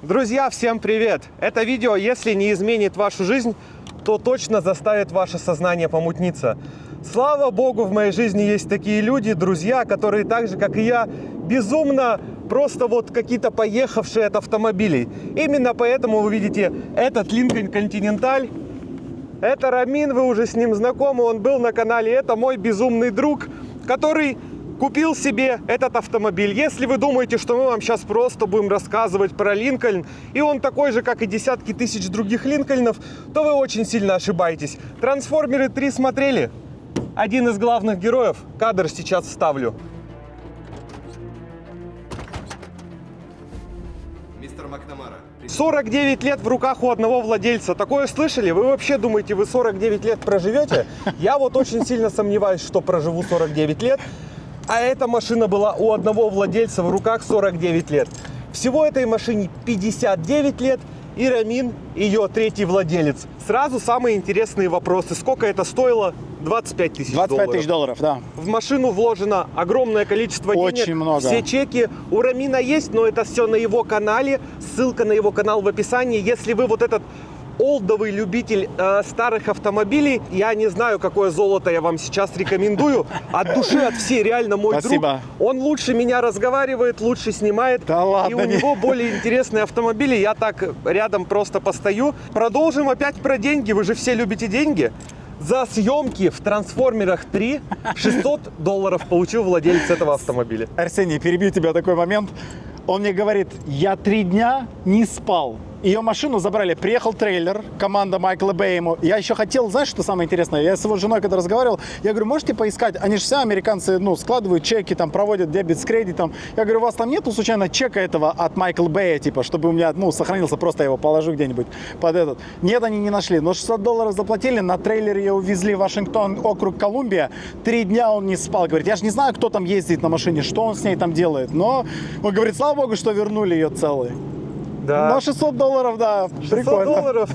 Друзья, всем привет! Это видео, если не изменит вашу жизнь, то точно заставит ваше сознание помутниться. Слава богу, в моей жизни есть такие люди, друзья, которые так же, как и я, безумно просто вот какие-то поехавшие от автомобилей. Именно поэтому вы видите этот Lincoln Continental. Это Рамин, вы уже с ним знакомы, он был на канале. Это мой безумный друг, который купил себе этот автомобиль. Если вы думаете, что мы вам сейчас просто будем рассказывать про Линкольн, и он такой же, как и десятки тысяч других Линкольнов, то вы очень сильно ошибаетесь. Трансформеры 3 смотрели? Один из главных героев. Кадр сейчас вставлю. Мистер Макнамара. 49 лет в руках у одного владельца. Такое слышали? Вы вообще думаете, вы 49 лет проживете? Я вот очень сильно сомневаюсь, что проживу 49 лет. А эта машина была у одного владельца в руках 49 лет. Всего этой машине 59 лет, и Рамин ее третий владелец. Сразу самые интересные вопросы. Сколько это стоило? 25 тысяч долларов. 25 тысяч долларов, да. В машину вложено огромное количество денег. Очень много. Все чеки у Рамина есть, но это все на его канале. Ссылка на его канал в описании. Если вы вот этот олдовый любитель старых автомобилей, я не знаю, какое золото я вам сейчас рекомендую. От души, от всей, реально мой Спасибо. друг. Он лучше меня разговаривает, лучше снимает. Да ладно, и у него более интересные автомобили. Я так рядом просто постою. Продолжим опять про деньги. Вы же все любите деньги. За съемки в «Трансформерах 3» 600 долларов получил владелец этого автомобиля. Арсений, перебью тебя такой момент. Он мне говорит, я 3 дня не спал. Ее машину забрали, приехал трейлер, команда Майкла Бэй ему. Я еще хотел, знаешь, что самое интересное? Я с его женой когда разговаривал, я говорю, можете поискать? Они же все американцы, складывают чеки, там, проводят дебет с кредитом. Я говорю, у вас там нету случайно чека этого от Майкла Бэя, типа, чтобы у меня, сохранился, просто я его положу где-нибудь под этот. Нет, они не нашли. Но 600 долларов заплатили, на трейлере ее увезли в Вашингтон, округ Колумбия. 3 дня он не спал. Говорит, я же не знаю, кто там ездит на машине, что он с ней там делает. Но он говорит, слава богу, что вернули ее целой. Да. Но 600 долларов, да, 600 прикольно. долларов,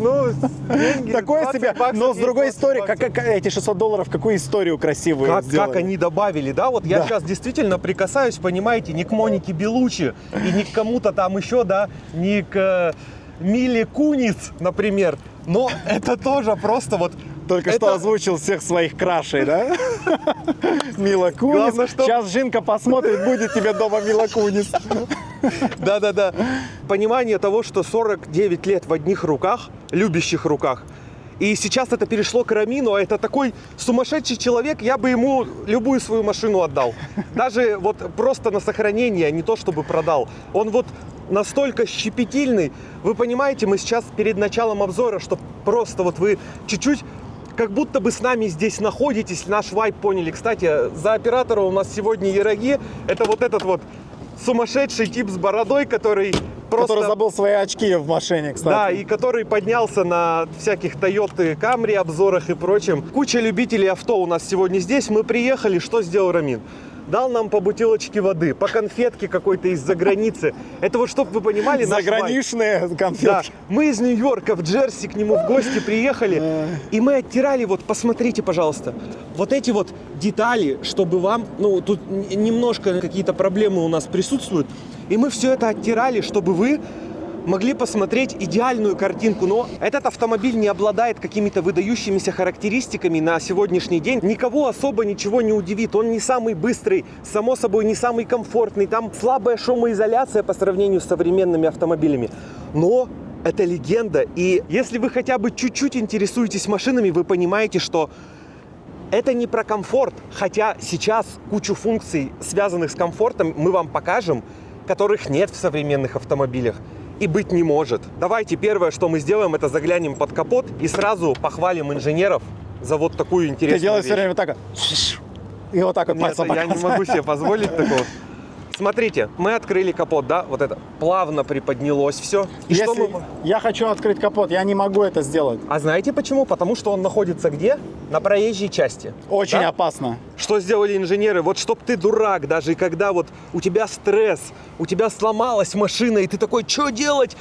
деньги. Такое 20 себе, баксов но с есть, другой 20 историей, баксов. как эти 600 долларов, какую историю красивую Как сделали. они добавили, да? Вот я Да. сейчас действительно прикасаюсь, понимаете, не к Монике Белуччи и не к кому-то там еще, да, не к Миле Куниц, например. Но это тоже просто вот... Только что озвучил всех своих крашей, да? Мила Кунис. Главное, что- Сейчас Жинка посмотрит, будет тебе дома Мила Кунис. Да-да-да. Понимание того, что 49 лет в одних руках, любящих руках, и сейчас это перешло к Рамину, а это такой сумасшедший человек, я бы ему любую свою машину отдал. Даже вот просто на сохранение, а не то чтобы продал. Он вот настолько щепетильный. Вы понимаете, мы сейчас перед началом обзора, что просто вот вы чуть-чуть как будто бы с нами здесь находитесь, наш вайб поняли. Кстати, за оператора у нас сегодня Яроги. Это вот этот вот сумасшедший тип с бородой, который просто... Который забыл свои очки в машине, кстати. Да, и который поднялся на всяких Toyota Camry обзорах и прочем. Куча любителей авто у нас сегодня здесь. Мы приехали, что сделал Рамин? Дал нам по бутылочке воды, по конфетке какой-то из-за границы. Это вот, чтобы вы понимали, наш вайб. Заграничные Да, конфетки. мы из Нью-Йорка в Джерси к нему в гости приехали, и мы оттирали, вот посмотрите, пожалуйста, вот эти вот детали, чтобы вам, тут немножко какие-то проблемы у нас присутствуют, и мы все это оттирали, чтобы вы могли посмотреть идеальную картинку. Но этот автомобиль не обладает какими-то выдающимися характеристиками на сегодняшний день. Никого особо ничего не удивит. Он не самый быстрый, само собой не самый комфортный. Там слабая шумоизоляция по сравнению с современными автомобилями. Но это легенда. И если вы хотя бы чуть-чуть интересуетесь машинами, вы понимаете, что это не про комфорт. Хотя сейчас кучу функций, связанных с комфортом, мы вам покажем, которых нет в современных автомобилях. И быть не может. Давайте первое, что мы сделаем, это заглянем под капот и сразу похвалим инженеров за вот такую интересную Ты делаешь вещь. все время так. И вот так вот Нет, пальцем я не могу себе позволить такого. Смотрите, мы открыли капот, да, вот это плавно приподнялось все. И что Если мы... я хочу открыть капот, я не могу это сделать. А знаете почему? Потому что он находится где? На проезжей части. Очень Да? опасно. Что сделали инженеры? Вот чтоб ты дурак, даже когда вот у тебя стресс, у тебя сломалась машина, и ты такой, что делать?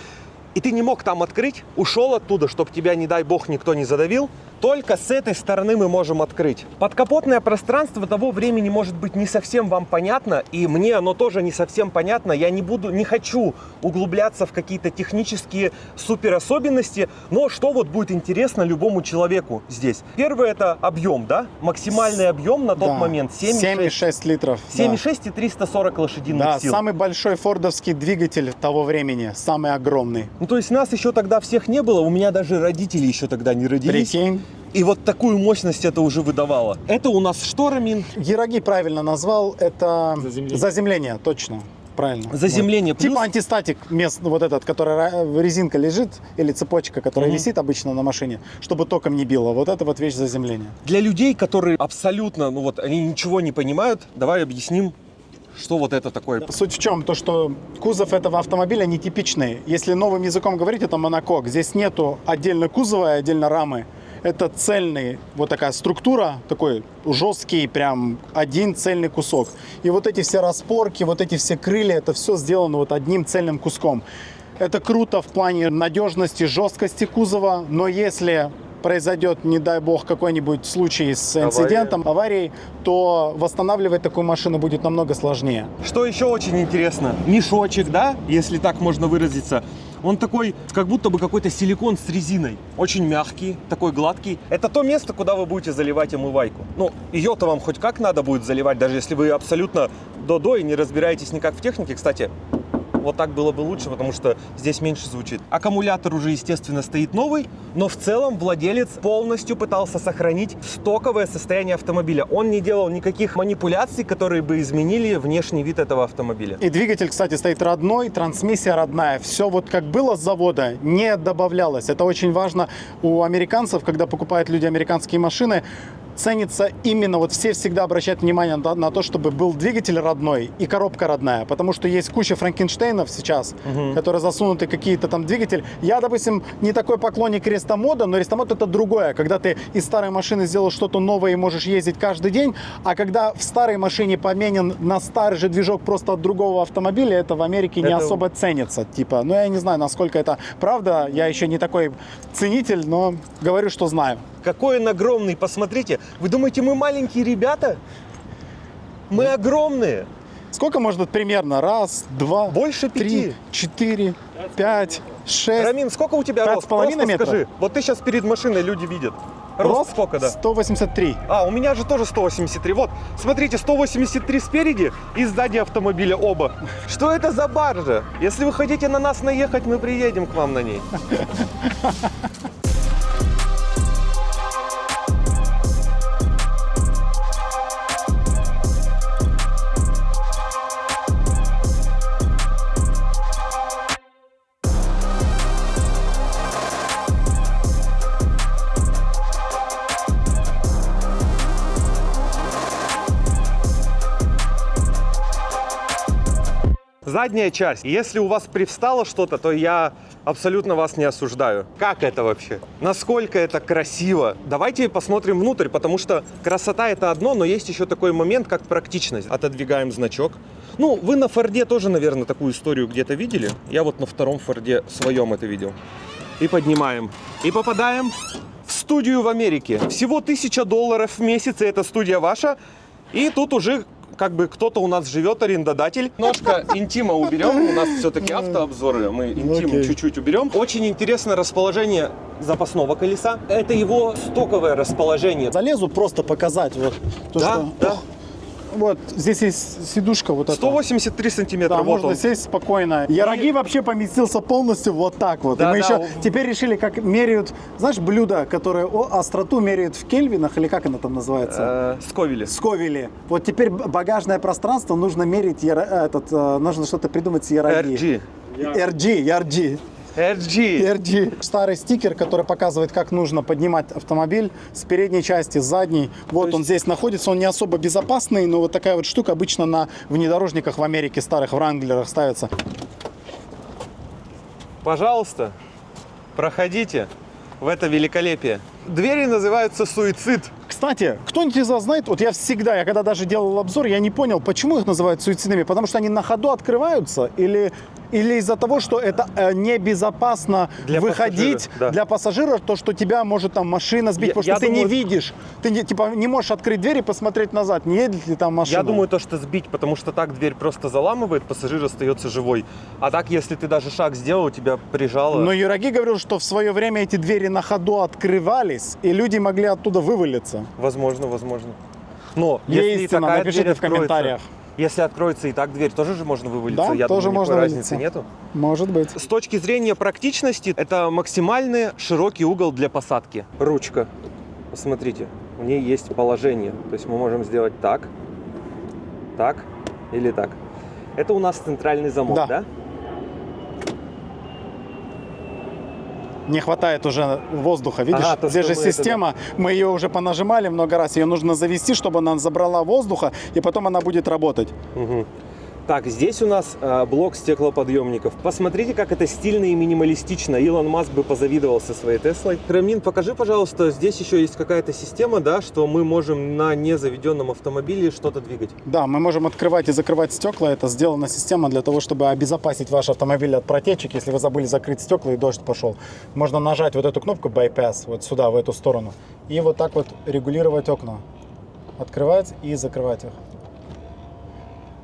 И ты не мог там открыть, ушел оттуда, чтобы тебя, не дай бог, никто не задавил. только с этой стороны мы можем открыть. Подкапотное пространство того времени может быть не совсем вам понятно, и мне оно тоже не совсем понятно. Я не хочу углубляться в какие-то технические суперособенности, но что вот будет интересно любому человеку здесь. Первое — это объем, да? Максимальный объем на тот момент 7,6 литров. 7,6 и 340 лошадиных сил. Самый большой фордовский двигатель того времени, самый огромный. Ну, то есть нас еще тогда всех не было, у меня даже родители еще тогда не родились. Прикинь. И вот такую мощность это уже выдавало. Это у нас что, Рамин? Ераги правильно назвал, это заземление, точно. Правильно. Заземление. Вот. Плюс... Типа антистатик мест, вот этот, который резинка лежит, или цепочка, которая висит обычно на машине, чтобы током не било. Вот это вот вещь заземления. Для людей, которые абсолютно, они ничего не понимают, давай объясним, что вот это такое. Суть в чем? То, что кузов этого автомобиля нетипичный. Если новым языком говорить, это монокок. Здесь нету отдельно кузова и отдельно рамы. Это цельный, вот такая структура, такой жесткий, прям один цельный кусок. И вот эти все распорки, вот эти все крылья, это все сделано вот одним цельным куском. Это круто в плане надежности, жесткости кузова, но если произойдет, не дай бог, какой-нибудь случай с инцидентом, аварией, то восстанавливать такую машину будет намного сложнее. Что еще очень интересно, мешочек, да, если так можно выразиться, он такой, как будто бы какой-то силикон с резиной. Очень мягкий, такой гладкий. Это то место, куда вы будете заливать омывайку. Ну, ее-то вам хоть как надо будет заливать, даже если вы абсолютно до-до и не разбираетесь никак в технике. Кстати, вот так было бы лучше, потому что здесь меньше звучит. Аккумулятор уже, естественно, стоит новый, но в целом владелец полностью пытался сохранить стоковое состояние автомобиля. Он не делал никаких манипуляций, которые бы изменили внешний вид этого автомобиля. И двигатель, кстати, стоит родной, трансмиссия родная. Все вот как было с завода, не добавлялось. Это очень важно у американцев, когда покупают люди американские машины. Ценится именно, вот все всегда обращают внимание на то, чтобы был двигатель родной и коробка родная, потому что есть куча Франкенштейнов сейчас, которые засунуты какие-то там двигатели. Я, допустим, не такой поклонник рестомода, но рестомод это другое, когда ты из старой машины сделал что-то новое и можешь ездить каждый день, а когда в старой машине поменен на старый же движок просто от другого автомобиля, это в Америке не особо ценится, типа, ну я не знаю, насколько это правда, я еще не такой ценитель, но говорю, что знаю. Какой он огромный, посмотрите. Вы думаете, мы маленькие ребята? Мы огромные. Сколько может быть примерно? Раз, два, больше 5. 3, 4, 5, 6. Рамин, сколько у тебя рост? 5,5 метра. Скажи. Вот ты сейчас перед машиной, люди видят. Рост сколько, да? 183. А, у меня же тоже 183. Вот, смотрите, 183 спереди и сзади автомобиля оба. Что это за баржа? Если вы хотите на нас наехать, мы приедем к вам на ней. Задняя часть. Если у вас привстало что-то, то я абсолютно вас не осуждаю. Как это вообще? Насколько это красиво? Давайте посмотрим внутрь, потому что красота это одно, но есть еще такой момент, как практичность. Отодвигаем значок. Ну, вы на Форде тоже, наверное, такую историю где-то видели. Я вот на втором Форде своем это видел. И поднимаем. И попадаем в студию в Америке. Всего $1000 в месяц, и эта студия ваша. И тут уже как бы кто-то у нас живет, арендодатель. Немножко интима уберем, у нас все-таки автообзоры, мы интим чуть-чуть уберем. Очень интересное расположение запасного колеса. Это его стоковое расположение. Залезу просто показать. Вот, то, да, что... да. Вот здесь есть сидушка вот эта. 183 сантиметра. Да, вот можно он. сесть спокойно. Яраги вообще поместился полностью вот так вот. Да, И мы да. еще теперь решили, как меряют, знаешь, блюдо, которое остроту меряют в кельвинах, или как оно там называется? Сковели. Сковели. Вот теперь багажное пространство нужно мерить, нужно что-то придумать с яраги. RG. RG. Старый стикер, который показывает, как нужно поднимать автомобиль с передней части, с задней. Вот он здесь находится, он не особо безопасный, но вот такая вот штука обычно на внедорожниках в Америке старых, в Wrangler'ах ставится. Пожалуйста, проходите в это великолепие. Двери называются «Суицид». Кстати, кто-нибудь из вас знает, вот я когда даже делал обзор, я не понял, почему их называют суицидными, потому что они на ходу открываются или или из-за того, что это небезопасно Для выходить пассажира, да. для пассажира, то, что тебя может там машина сбить, потому Я что ты думаю- не видишь, ты не можешь открыть дверь и посмотреть назад, не едет ли там машина. Я думаю, то, что сбить, потому что так дверь просто заламывает, пассажир остается живой. А так, если ты даже шаг сделал, тебя прижало. Но Юраги говорил, что в свое время эти двери на ходу открывались, и люди могли оттуда вывалиться. Возможно, возможно. Но Есть если и истина, такая напишите дверь в комментариях. Если откроется и так дверь, тоже же можно вывалиться. Да, Я тоже думаю, можно никакой вывалиться. разницы нету. Может быть. С точки зрения практичности, это максимальный широкий угол для посадки. Ручка. Посмотрите, у нее есть положение. То есть мы можем сделать так или так. Это у нас центральный замок, Да. да? Не хватает уже воздуха, видишь? Ага, то, Здесь что же мы это, система, мы ее уже понажимали много раз, ее нужно завести, чтобы она забрала воздуха, и потом она будет работать. Мгм. Так, здесь у нас блок стеклоподъемников. Посмотрите, как это стильно и минималистично. Илон Маск бы позавидовал со своей Теслой. Рамин, покажи, пожалуйста, здесь еще есть какая-то система, да, что мы можем на незаведенном автомобиле что-то двигать. Да, мы можем открывать и закрывать стекла. Это сделана система для того, чтобы обезопасить ваш автомобиль от протечек. Если вы забыли закрыть стекла и дождь пошел, можно нажать вот эту кнопку Bypass, вот сюда, в эту сторону, и вот так вот регулировать окна. Открывать и закрывать их.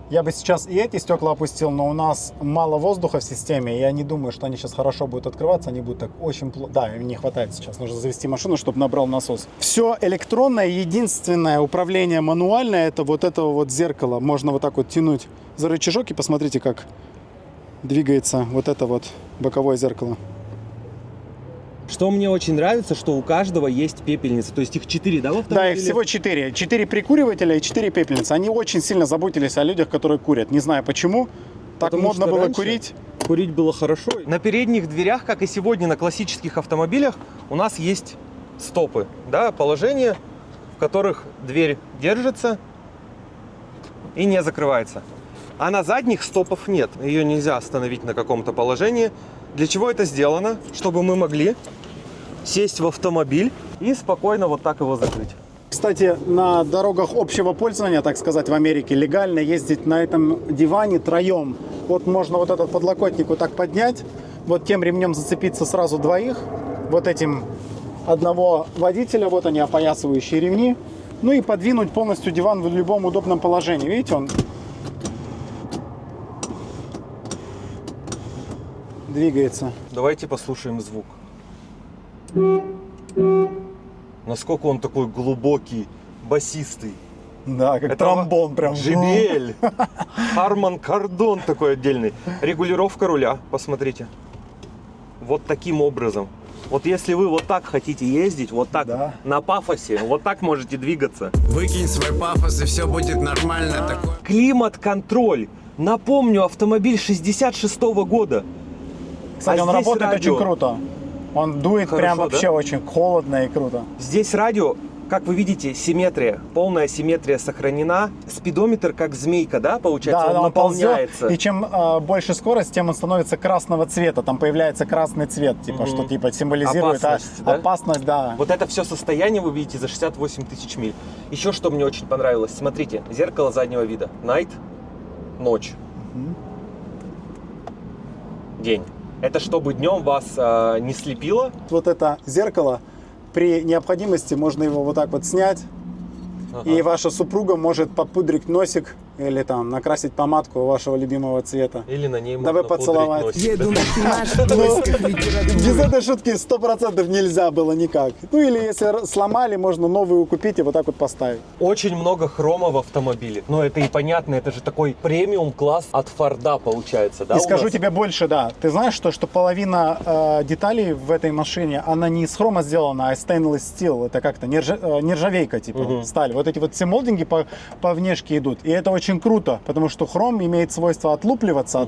Я бы сейчас и эти стекла опустил, но у нас мало воздуха в системе. Я не думаю, что они сейчас хорошо будут открываться. Они будут так очень плохо. Да, им не хватает сейчас. Нужно завести машину, чтобы набрал насос. Все электронное. Единственное управление мануальное — это вот зеркало. Можно вот так вот тянуть за рычажок и посмотрите, как двигается вот это вот боковое зеркало. Что мне очень нравится, что у каждого есть пепельница. То есть их 4, да, в автомобиле? Да, их всего 4. 4 прикуривателя и 4 пепельницы. Они очень сильно заботились о людях, которые курят. Не знаю почему. Так Потому модно что было раньше курить. Курить было хорошо. На передних дверях, как и сегодня на классических автомобилях, у нас есть стопы, да, положения, в которых дверь держится и не закрывается. А на задних стопов нет. Ее нельзя остановить на каком-то положении. Для чего это сделано? Чтобы мы могли сесть в автомобиль и спокойно вот так его закрыть. Кстати, на дорогах общего пользования, так сказать, в Америке легально ездить на этом диване троем. Вот можно вот этот подлокотник вот так поднять, вот тем ремнем зацепиться сразу двоих, вот этим одного водителя, вот они опоясывающие ремни, ну и подвинуть полностью диван в любом удобном положении. Видите, он двигается. Давайте послушаем звук. Насколько он такой глубокий, басистый. Да, как Это тромбон прям. Джебель. Харман Кардон такой отдельный. Регулировка руля, посмотрите. Вот таким образом. Вот если вы вот так хотите ездить, вот так, Да. на пафосе, вот так можете двигаться. Выкинь свой пафос, и все будет нормально. Такое. Климат-контроль. Напомню, автомобиль 66-го года. Кстати, А он здесь работает радио. очень круто. Он дует Хорошо, прям да? вообще очень холодно и круто. Здесь радио, как вы видите, симметрия. Полная симметрия сохранена. Спидометр как змейка, да, получается? Да, он он ползет, наполняется. и чем больше скорость, тем он становится красного цвета. Там появляется красный цвет, типа, Мгм. что типа символизирует Опасность, да? опасность, да. Вот это все состояние вы видите за 68 тысяч миль. Еще что мне очень понравилось. Смотрите, зеркало заднего вида. Night, ночь. День. Это чтобы днем вас не слепило. Вот это зеркало, при необходимости можно его вот так вот снять, Ага. и ваша супруга может попудрить носик или там накрасить помадку вашего любимого цвета. Или на ней Давай можно поцеловать. пудрить носик. Еду на финаш в поисках литературы. Без этой шутки 100% нельзя было никак. Ну или если сломали, можно новую купить и вот так вот поставить. Очень много хрома в автомобиле. Но это и понятно, это же такой премиум класс от Форда получается, да? И у скажу нас? тебе больше, да. Ты знаешь, что половина деталей в этой машине, она не из хрома сделана, а из stainless steel. Это как-то нержавейка, типа, сталь. Вот эти вот все молдинги по внешке идут. И это очень круто, потому что хром имеет свойство отлупливаться,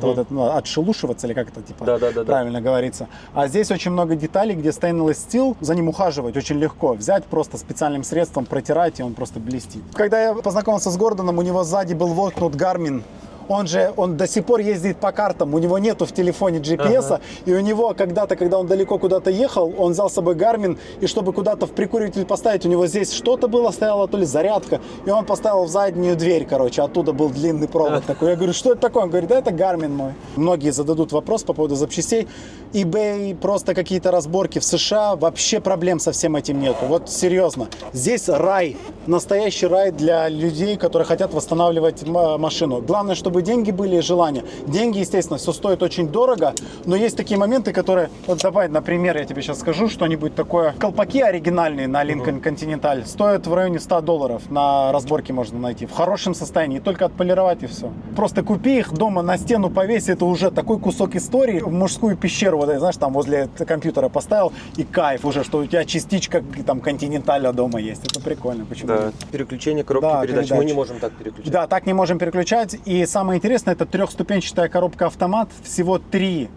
отшелушиваться, или как это типа Да-да-да-да. правильно говорится. А здесь очень много деталей, где stainless steel, за ним ухаживать очень легко. Взять просто специальным средством, протирать, и он просто блестит. Когда я познакомился с Гордоном, у него сзади был воткнут Garmin. он до сих пор ездит по картам, у него нету в телефоне GPS, и у него когда-то, когда он далеко куда-то ехал, он взял с собой Garmin, и чтобы куда-то в прикуритель поставить, у него здесь что-то было, стояла то ли зарядка, и он поставил в заднюю дверь, короче, оттуда был длинный провод такой. Я говорю, что это такое? Он говорит, да это Garmin мой. Многие зададут вопрос по поводу запчастей. eBay, просто какие-то разборки в США, вообще проблем со всем этим нету. Вот серьезно, здесь рай, настоящий рай для людей, которые хотят восстанавливать машину. Главное, чтобы деньги были и желание. Деньги, естественно, все стоит очень дорого, но есть такие моменты, которые... Вот давай, например, я тебе сейчас скажу что-нибудь такое. Колпаки оригинальные на Lincoln Continental стоят в районе $100. На разборке можно найти. В хорошем состоянии. Только отполировать и все. Просто купи их дома на стену повесь. Это уже такой кусок истории. В мужскую пещеру, вот, знаешь, там возле компьютера поставил. И кайф уже, что у тебя частичка там Continental дома есть. Это прикольно. Почему? Да. Переключение коробки передач. Мы не можем так переключать. Да, так не можем переключать. И самое интересное, это трехступенчатая коробка-автомат. Всего 3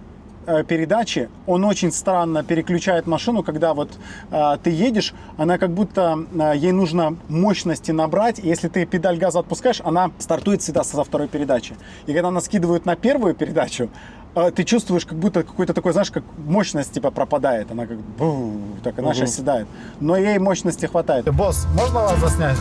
передачи. Он очень странно переключает машину, когда вот ты едешь, она как будто ей нужно мощности набрать. И если ты педаль газа отпускаешь, она стартует всегда со второй передачи. И когда она скидывает на первую передачу, ты чувствуешь, как будто какой-то такой, знаешь, как мощность типа пропадает. Она как так она сейчас седает. Но ей мощности хватает. Босс, можно вас заснять?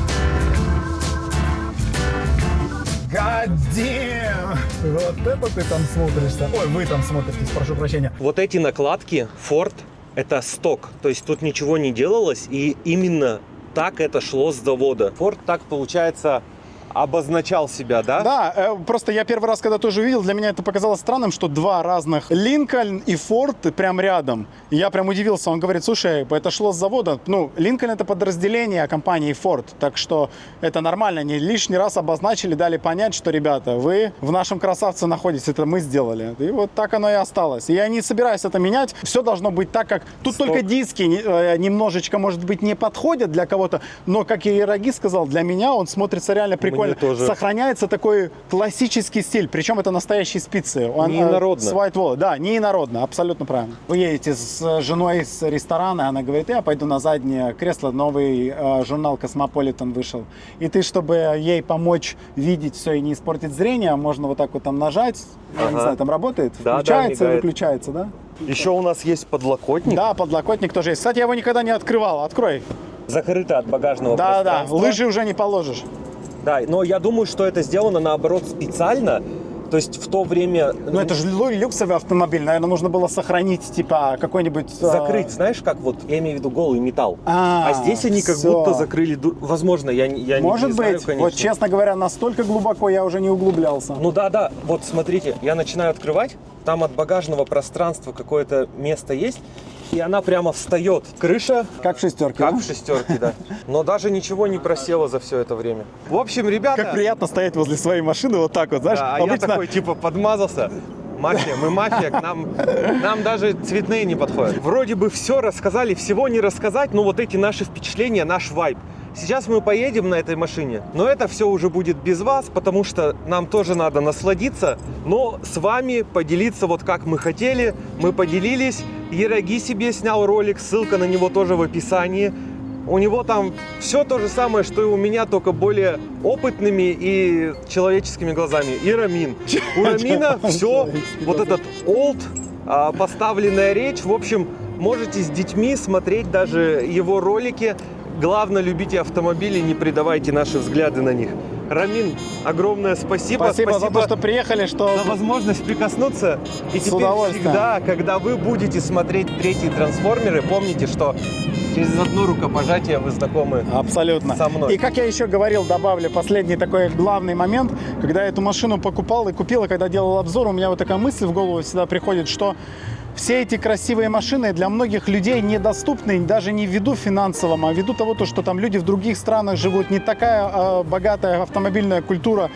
God damn! Вот это ты там смотришься. Ой, вы там смотритесь, прошу прощения. Вот эти накладки Ford — это сток. То есть тут ничего не делалось, и именно так это шло с завода. Ford так, получается, обозначал себя, да? Да, просто я первый раз, когда тоже увидел, для меня это показалось странным, что 2 разных Lincoln и Ford прям рядом. И я прям удивился. Он говорит, слушай, это шло с завода. Ну, Lincoln это подразделение компании Ford, так что это нормально. Они лишний раз обозначили, дали понять, что, ребята, вы в нашем красавце находитесь, это мы сделали. И вот так оно и осталось. И я не собираюсь это менять. Все должно быть так, как... Тут только диски немножечко, может быть, не подходят для кого-то, но, как и Раги сказал, для меня он смотрится реально прикольно. Тоже. Сохраняется такой классический стиль, причем это настоящие спицы. Не инородно. С white wall. Да, не инородно, абсолютно правильно. Вы едете с женой с ресторана, она говорит, я пойду на заднее кресло, новый журнал Cosmopolitan вышел. И ты, чтобы ей помочь видеть все и не испортить зрение, можно вот так вот там нажать, я не знаю, там работает, да, включается да, и выключается, да? Еще у нас есть подлокотник. Да, подлокотник тоже есть. Кстати, я его никогда не открывал, открой. Закрыто от багажного Да, пространства. лыжи уже не положишь. Да, но я думаю, что это сделано, наоборот, специально. То есть в то время... Ну, это же люксовый автомобиль. Наверное, нужно было сохранить, типа, какой-нибудь... Закрыть, знаешь, как вот, я имею в виду голый металл. А здесь они как всё. будто закрыли... Возможно, я Может не знаю, быть. конечно. Вот, честно говоря, настолько глубоко я уже не углублялся. Ну да, вот смотрите, я начинаю открывать, там от багажного пространства какое-то место есть, и она прямо встает. Крыша... Как в шестерке, Как да? в шестерке, да. Но даже ничего не просело за все это время. В общем, ребята... Как приятно стоять возле своей машины вот так вот, знаешь? Да, а я такой, типа, подмазался. Мафия, мы мафия, к нам даже цветные не подходят. Вроде бы все рассказали, всего не рассказать, но вот эти наши впечатления, наш вайб. Сейчас мы поедем на этой машине, но это все уже будет без вас, потому что нам тоже надо насладиться, но с вами поделиться вот как мы хотели, мы поделились. Ераги себе снял ролик, ссылка на него тоже в описании. У него там все то же самое, что и у меня, только более опытными и человеческими глазами. И Рамин. У Рамина все, вот этот old, поставленная речь. В общем, можете с детьми смотреть даже его ролики. Главное, любите автомобили, не предавайте наши взгляды на них. Рамин, огромное спасибо. Спасибо за то, что приехали, что... За возможность прикоснуться. И С теперь удовольствием. всегда, когда вы будете смотреть третьи трансформеры, помните, что через одно рукопожатие вы знакомы Абсолютно. со мной. И как я еще говорил, добавлю последний такой главный момент. Когда я эту машину покупал и купил, и когда делал обзор, у меня вот такая мысль в голову всегда приходит, что все эти красивые машины для многих людей недоступны даже не ввиду финансовом, а ввиду того, что там люди в других странах живут, не такая богатая автомобильная культура.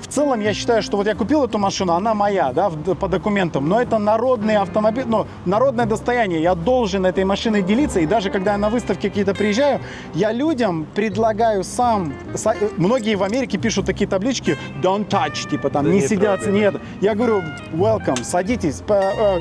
В целом, я считаю, что вот я купил эту машину, она моя, да, по документам, но это народный автомобиль, ну, народное достояние. Я должен этой машиной делиться, и даже когда я на выставки какие-то приезжаю, я людям предлагаю сам. Многие в Америке пишут такие таблички «Don't touch», типа там, Да не не сидят, трогай. нет. Я говорю «Welcome», садитесь,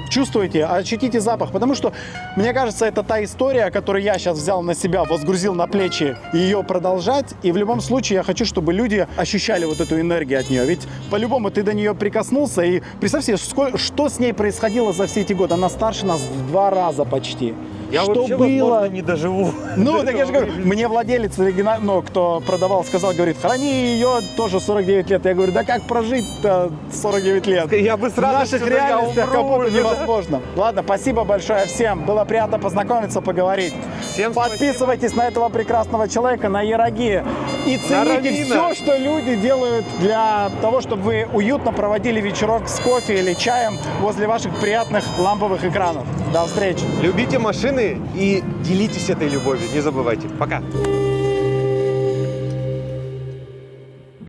чувствуйте, ощутите запах, потому что, мне кажется, это та история, которую я сейчас взял на себя, возгрузил на плечи, ее продолжать, и в любом случае я хочу, чтобы люди ощущали вот эту энергию от нее. нее. Ведь по-любому ты до нее прикоснулся, и представь себе, что с ней происходило за все эти годы. Она старше нас в 2 раза почти. Я что вообще, было? возможно, не доживу. Ну, так я же говорю, мне владелец, ну, кто продавал, сказал, говорит, храни ее тоже 49 лет. Я говорю, да как прожить-то 49 лет? Я бы с В наших радостью, да я реальностях умру как будто уже. невозможно. Ладно, спасибо большое всем. Было приятно познакомиться, поговорить. Всем Подписывайтесь на этого прекрасного человека, на Яроги. И цените Равина. все, что люди делают для того, чтобы вы уютно проводили вечерок с кофе или чаем возле ваших приятных ламповых экранов. До встречи. Любите машины и делитесь этой любовью. Не забывайте. Пока.